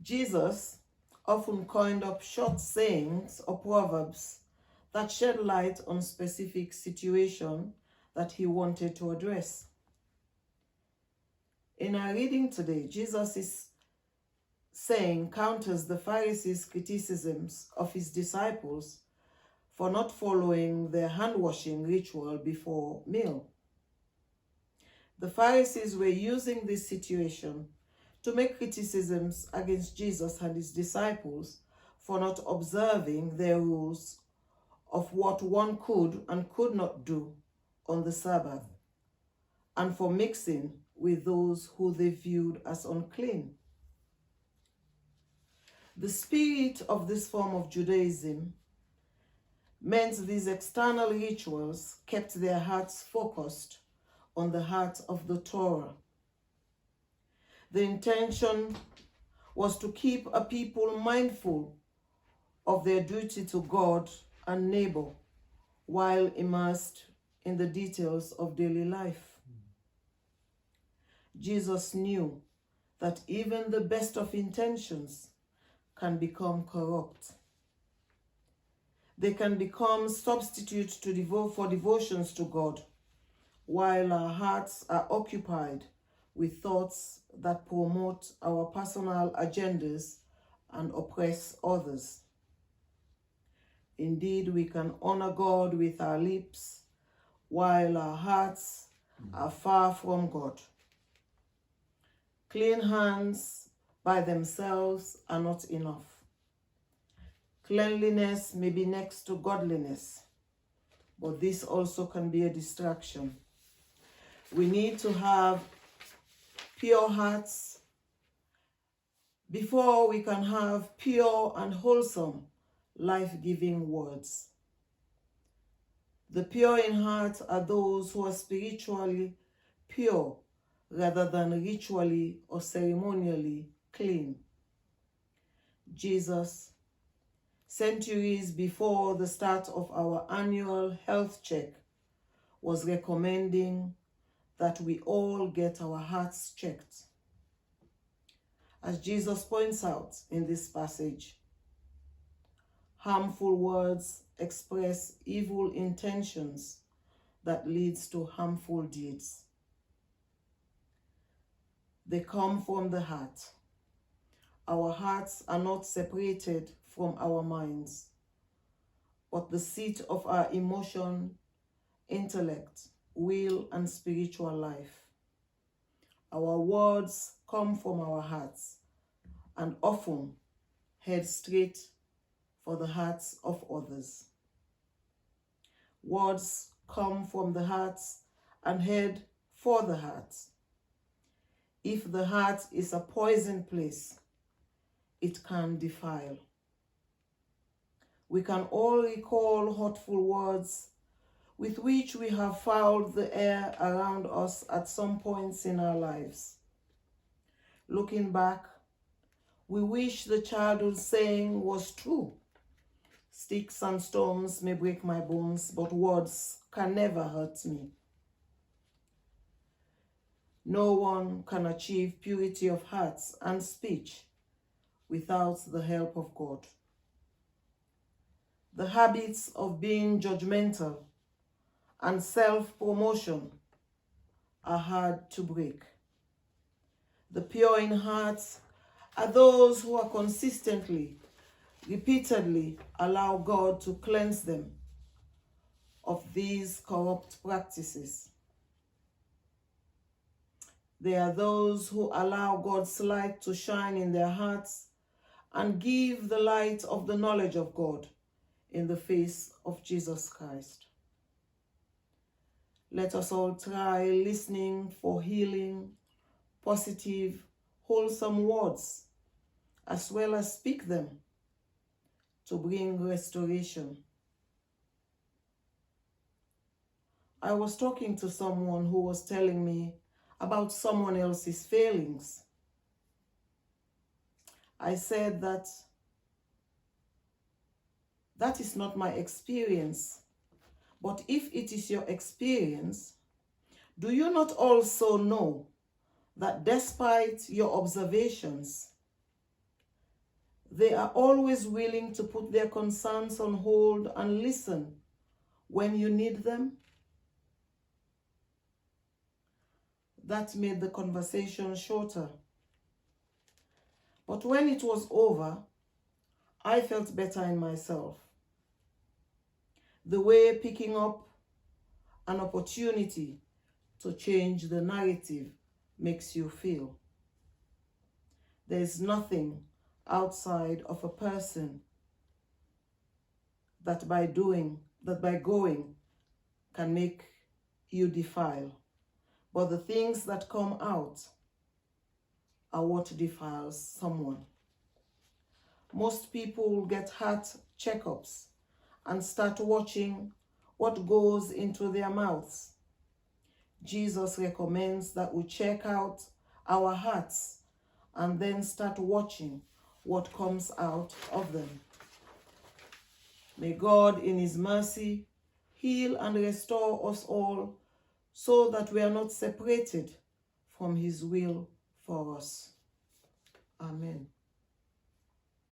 Jesus often coined up short sayings or proverbs that shed light on specific situation that he wanted to address. In our reading today, Jesus is saying counters the Pharisees' criticisms of his disciples for not following their hand-washing ritual before meal. The Pharisees were using this situation to make criticisms against Jesus and his disciples for not observing their rules of what one could and could not do on the Sabbath, and for mixing with those who they viewed as unclean. The spirit of this form of Judaism meant these external rituals kept their hearts focused on the heart of the Torah. The intention was to keep a people mindful of their duty to God and neighbor while immersed in the details of daily life. Jesus knew that even the best of intentions can become corrupt. They can become substitutes for devotions to God, while our hearts are occupied with thoughts that promote our personal agendas and oppress others. Indeed, we can honor God with our lips, while our hearts are far from God. Clean hands by themselves are not enough. Cleanliness may be next to godliness, but this also can be a distraction. We need to have pure hearts before we can have pure and wholesome, life-giving words. The pure in heart are those who are spiritually pure rather than ritually or ceremonially clean. Jesus, centuries before the start of our annual health check, was recommending that we all get our hearts checked. As Jesus points out in this passage, harmful words express evil intentions that leads to harmful deeds. They come from the heart. Our hearts are not separated from our minds, but the seat of our emotion, intellect, will, and spiritual life. Our words come from our hearts and often head straight for the hearts of others. Words come from the hearts and head for the hearts. If the heart is a poison place, it can defile. We can all recall hurtful words with which we have fouled the air around us at some points in our lives. Looking back, we wish the childhood saying was true. Sticks and stones may break my bones, but words can never hurt me. No one can achieve purity of hearts and speech without the help of God. The habits of being judgmental and self-promotion are hard to break. The pure in heart are those who are consistently, repeatedly allow God to cleanse them of these corrupt practices. They are those who allow God's light to shine in their hearts and give the light of the knowledge of God in the face of Jesus Christ. Let us all try listening for healing, positive, wholesome words, as well as speak them to bring restoration. I was talking to someone who was telling me about someone else's failings. I said that is not my experience, but if it is your experience, do you not also know that despite your observations, They are always willing to put their concerns on hold and listen when you need them. That made the conversation shorter. But when it was over, I felt better in myself. The way picking up an opportunity to change the narrative makes you feel. There is nothing outside of a person that by going can make you defile. But the things that come out are what defiles someone. Most people get heart checkups and start watching what goes into their mouths. Jesus recommends that we check out our hearts and then start watching what comes out of them. May God in his mercy heal and restore us all so that we are not separated from his will for us. Amen.